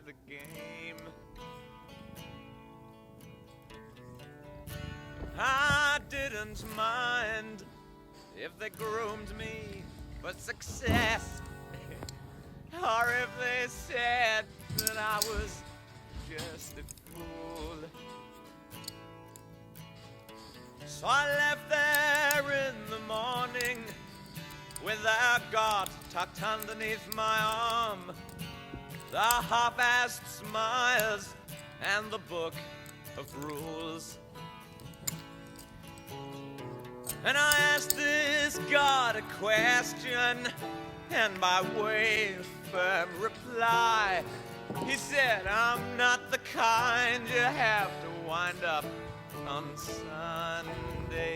the game. I didn't mind if they groomed me for success, or if they said that I was just a fool. So I left there in the morning with their God tucked underneath my arm, the half-assed smiles and the book of rules. And I asked this God a question, and by way of firm reply, he said, I'm not the kind you have to wind up on Sunday.